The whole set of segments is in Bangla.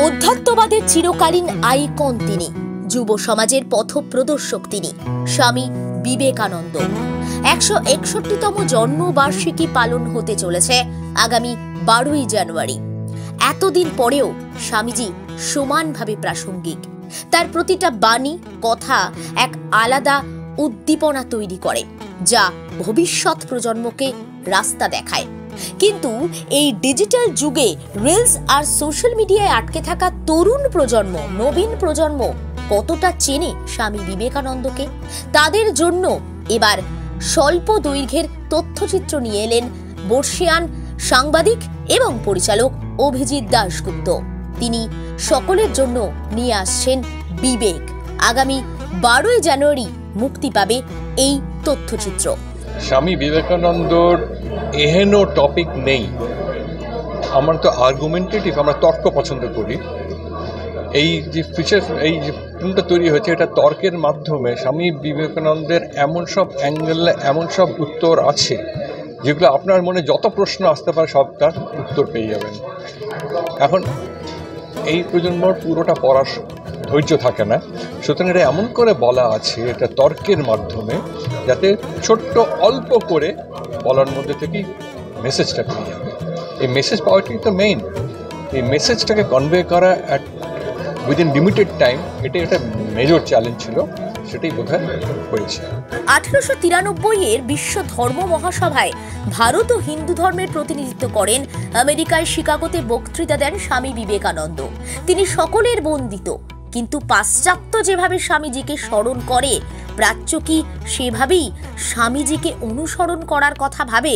অধ্যাত্মবাদের চিরকালীন আইকন তিনি, যুব সমাজের পথপ্রদর্শক তিনি, স্বামী বিবেকানন্দ। 161তম জন্মবার্ষিকী পালন হতে চলেছে আগামী 12ই জানুয়ারি। এতদিন পরেও স্বামীজি সমানভাবে প্রাসঙ্গিক। তার প্রতিটা বাণী, কথা এক আলাদা উদ্দীপনা তৈরি করে, যা ভবিষ্যৎ প্রজন্মকে রাস্তা দেখায়। কিন্তু এই ডিজিটাল যুগে রিলস আর সোশ্যাল মিডিয়ায় আটকে থাকা তরুণ প্রজন্ম, নবীন প্রজন্ম কতটা চেনে স্বামী বিবেকানন্দকে? তাদের জন্য এবার স্বল্প দৈর্ঘ্যের তথ্যচিত্র নিয়ে এলেন বর্ষিয়ান সাংবাদিক এবং পরিচালক অভিজিৎ দাশগুপ্ত। তিনি সকলের জন্য নিয়ে আসছেন বিবেক। আগামী 12ই জানুয়ারি মুক্তি পাবে এই তথ্যচিত্র। স্বামী বিবেকানন্দর এহেন টপিক নেই। আমরা তো আর্গুমেন্টেটিভ, আমরা তর্ক পছন্দ করি। এই যে ফিচার, এই যে ফিল্মটা তৈরি হয়েছে, এটা তর্কের মাধ্যমে স্বামী বিবেকানন্দের এমন সব অ্যাঙ্গেলে এমন সব উত্তর আছে যেগুলো আপনার মনে যত প্রশ্ন আসতে পারে সব তার উত্তর পেয়ে যাবেন। এখন এই প্রজন্মর পুরোটা পড়ার ধৈর্য থাকে না, সুতরাং এটা এমন করে বলা আছে, এটা তর্কের মাধ্যমে, যাতে ছোট্ট অল্প করে বলার মধ্যে থেকেই মেসেজটা পেয়ে যাবে। এই মেসেজ পাওয়াটাই তো মেইন। এই মেসেজটাকে কনভে করা উইদিন লিমিটেড টাইম, এটা একটা মেজর চ্যালেঞ্জ ছিল, সেটাই বোধহয় হয়েছে। 1893-এর বিশ্ব ধর্ম মহাসভায় ভারত ও হিন্দু ধর্মের প্রতিনিধিত্ব করেন। আমেরিকায় শিকাগোতে বক্তৃতা দেন স্বামী বিবেকানন্দ। তিনি সকলের বন্দিত, কিন্তু পাশ্চাত্য যেভাবে স্বামীজিকে স্মরণ করে, প্রাচ্য কি সেভাবেই স্বামীজিকে অনুসরণ করার কথা ভাবে?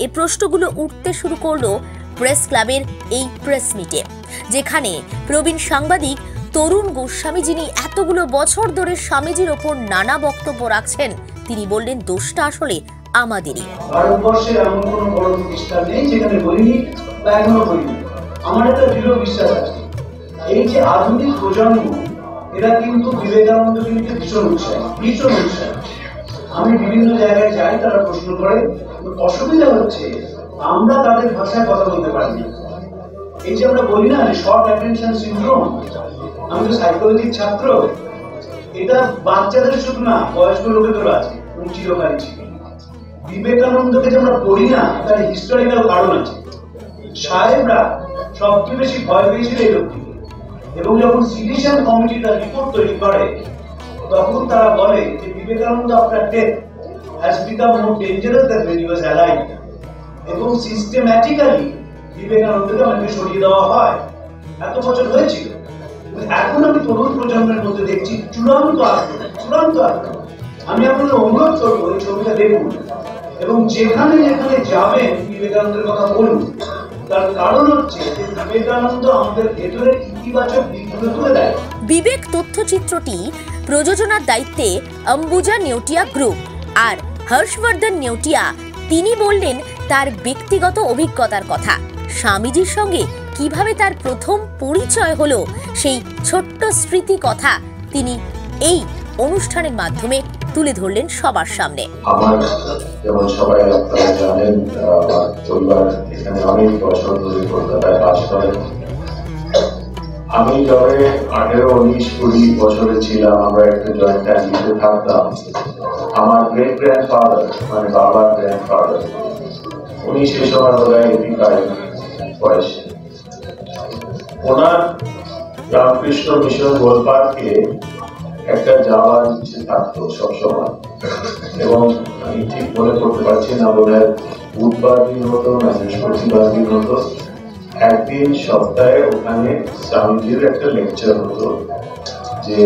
এই প্রশ্নগুলো উঠতে শুরু করলো প্রেস ক্লাবের এই প্রেস মিটে, যেখানে প্রবীণ সাংবাদিক তরুণ গোস্বামী, যিনি এতগুলো বছর ধরে স্বামীজির ওপর নানা বক্তব্য রাখছেন, তিনি বললেন দোষটা আসলে আমাদেরই। ভারতবর্ষে এমন কোনো বড় প্রতিষ্ঠান নেই যেখানে বলিনি বা এখনো বলিনি। আমার একটা দৃঢ় বিশ্বাস আছে, এই যে আধুনিক প্রজন্ম, এরা কিন্তু বিবেকানন্দ কিন্তু ভীষণ উৎসাহী। আমি বিভিন্ন জায়গায় যাই, তারা প্রশ্ন করে, অসুবিধা হচ্ছে আমরা তাদের ভাষায় কথা বলতে পারি না। এই যে আমরা বলি না শর্ট অ্যাটেনশন সিনড্রোম, আমি তো সাইকোলজির ছাত্র, এটা বাচ্চাদের শুধু না, বয়স্ক লোকেদেরও আছে, চিরকালই ছিল। বিবেকানন্দকে যে আমরা পড়ি না, তার হিস্টোরিক্যাল কারণ আছে। সাহেবরা সবচেয়ে বেশি ভয় পেয়েছিল এই লোকটিকে, এবং যখন সিডিশন কমিটি তার রিপোর্ট তৈরি করে, তখন তারা বলে যে Vivekananda after death has become more dangerous than when he was alive, এবং সিস্টেম্যাটিক্যালি বিবেকানন্দকে আমাকে সরিয়ে দেওয়া হয়। এত বছর হয়েছিল, এখন আমি তরুণ প্রজন্মের মধ্যে দেখছি চূড়ান্ত আগ্রহ। আমি আপনাদের অনুরোধ করবো এই ছবিটা দেখুন, এবং যেখানে যেখানে যাবেন বিবেকানন্দের কথা বলুন। তার কারণ হচ্ছে যে বিবেকানন্দ আমাদের ভেতরে ইতিবাচক দিকগুলো তুলে দেয়। বিবেক তথ্যচিত্রটি প্রযোজনার দায়িত্বে অম্বুজা নেউটিয়া গ্রুপ আর হর্ষবর্ধন নেউটিয়া। তিনি বললেন তার ব্যক্তিগত অভিজ্ঞতার কথা, স্বামীজির সঙ্গে কিভাবে তার প্রথম পরিচয় হলো, সেই ছোট্ট স্মৃতি কথা তিনি এই অনুষ্ঠানের মাধ্যমে তুলে ধরলেন সবার সামনে। আমার যেমন সবাই আপনারা জানেন, পরিবার এখানে অনেক বছর ধরে কলকাতায় বাস করে। আমি যবে 18, 19, 20 বছরে ছিলাম, আমরা একটা জয়েন্ট ফ্যামিলিতে থাকতাম। আমার গ্রেট গ্র্যান্ডফাদার, মানে বাবার গ্র্যান্ডফাদার, উনি সেই সময় বোধহয় 85 বয়সে। ওনার রামকৃষ্ণ মিশন গোলপার্কে একটা যাওয়ার ইচ্ছে থাকতো সবসময়, এবং আমি ঠিক মনে করতে পারছি না, বোধহয় বুধবার দিন হতো না বৃহস্পতিবার দিন হতো, একদিন সপ্তাহে ওখানে স্বামীজির একটা লেকচার হতো, যে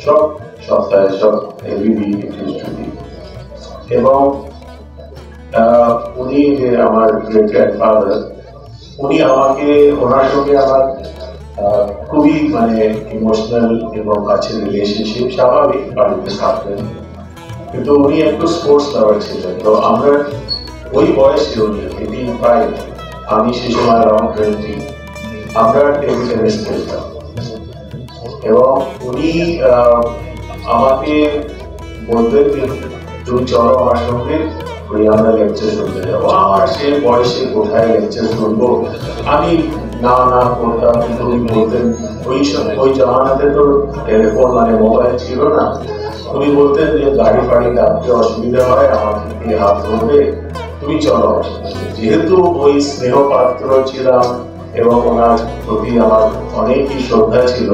সব সপ্তাহে, সব এভরি উইক, এবং উনি যে আমার গ্রেট গ্র্যান্ডফাদার, উনি আমাকে, ওনার সঙ্গে আমার খুবই মানে ইমোশনাল এবং কাছের রিলেশনশিপ, স্বাভাবিক, বাড়িতে থাকতেন, কিন্তু উনি একটু স্পোর্টস লাভার ছিলেন। তো আমরা ওই বয়সে, উনি 85, আমি সে সময় অ্যারাউন্ড 20, আমরা টেবিল টেনিস খেলতাম, এবং উনি আমাকে বলতেন যে তুমি চলো আমার সঙ্গে, আমরা লেকচার শুনতে যাবো। আমার সে বয়সে কোথায় লেকচার শুনবো, আমি না না করতাম, কিন্তু উনি বলতেন, ওই জামানাতে তো টেলিফোন মানে মোবাইল ছিল না, উনি বলতেন যে গাড়ি ফাড়ি ডাকতে অসুবিধা হয়, আমাকে দিয়ে হাত ধরবে, তুমি চলো। যেহেতু ওই স্নেহ পাত্র ছিলাম এবং ওনার প্রতি আমার অনেকই শ্রদ্ধা ছিল,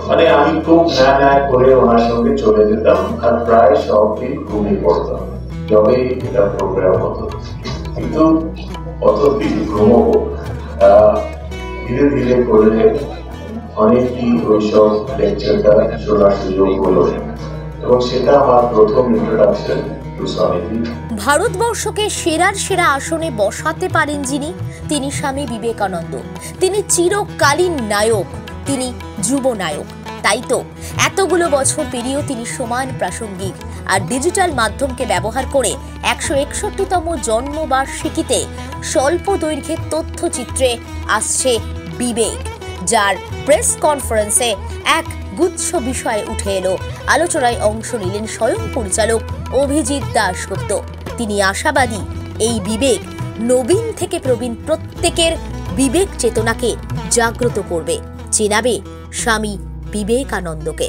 মানে আমি খুব ন্যায় করে ওনার সঙ্গে চলে যেতাম আর প্রায় সব দিন ঘুমিয়ে পড়তাম যবেই এটা প্রোগ্রাম হতো। কিন্তু কতদিন ঘুমবো, ধীরে ধীরে করে অনেকই ওইসব লেকচারটা শোনার সুযোগ হলো এবং সেটা আমার প্রথম ইন্ট্রোডাকশন টু স্বামীজি। ভারতবর্ষকে সেরার সেরা আসনে বসাতে পারেন যিনি, তিনি স্বামী বিবেকানন্দ। তিনি চিরকালীন নায়ক, তিনি যুব নায়ক। তাই তো এতগুলো বছর পেরিয়েও তিনি সমান প্রাসঙ্গিক। আর ডিজিটাল মাধ্যমকে ব্যবহার করে 161তম জন্মবার্ষিকীতে স্বল্প দৈর্ঘ্যের তথ্যচিত্রে আসছে বিবেক, যার প্রেস কনফারেন্সে এক গুচ্ছ বিষয়ে উঠে এলো। আলোচনায় অংশ নিলেন স্বয়ং পরিচালক অভিজিৎ দাশগুপ্ত। তিনি আশাবাদী এই বিবেক নবীন থেকে প্রবীণ প্রত্যেকের বিবেক চেতনাকে জাগ্রত করবে, চেনাবে স্বামী বিবেকানন্দকে।